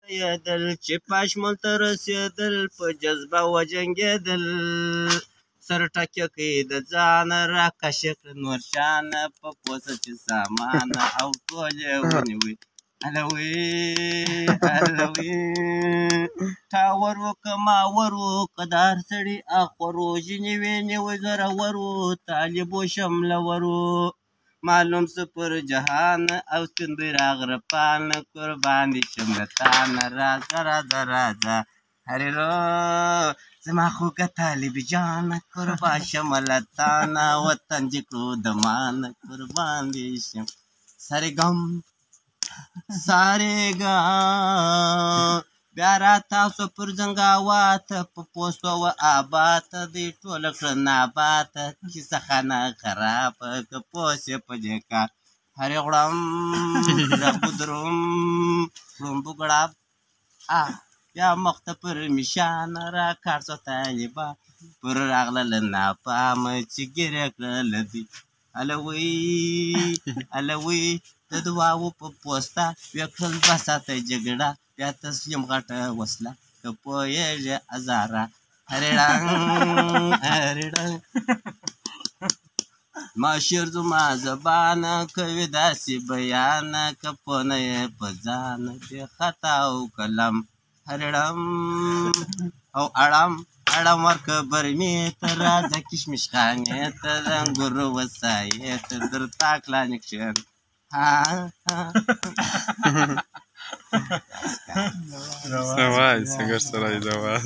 یدل چې پاشمل ته رسېدل په جذبه وجنګېدل سر ټکه کوي د ځان راکشه کړه نور شان په پوسه چې سامان او ټول یې ونیوي الوي ټاور وکه ماور وکه د هر سړي اخورو ژینې وینې وی زورورو طالبو شملورو معلوم سه پر جهان او سپین بیرغ رپان قربان دي شملتان راځه راځه راځه هرېرو زما خوږه طالب جان قربان شملتان وطن دې کړو د مان قربان دي شم سرګم سارېګا بیا راتاسو پر زنګاوات په پوستو و آبات دی ټوله کړه نابات کیسه خانه خرابه که پوس یې په دې کار هرې غړم رابودروم کړم بوګړاب بیا مخ ته پر میشان را کار څو طالبه پر راغلله ناپامه چې ګیرې کړله دوی الوی د دواو په پوسته بیا کړل دوه ساعته جګړه بیا تسلیم غټه وسله که پوهېږې ازاره هرېړنګ ما شعر زما زبانه کوي داسې بیانه که پوه نه یې په ځانه بې خطا او کلم هرېړم او اړم ورکه برمې ته راځه کشمش خانې ته د انګورو وسایې ته در تاکلانې کښېن Давай, Сагар Сарай, давай.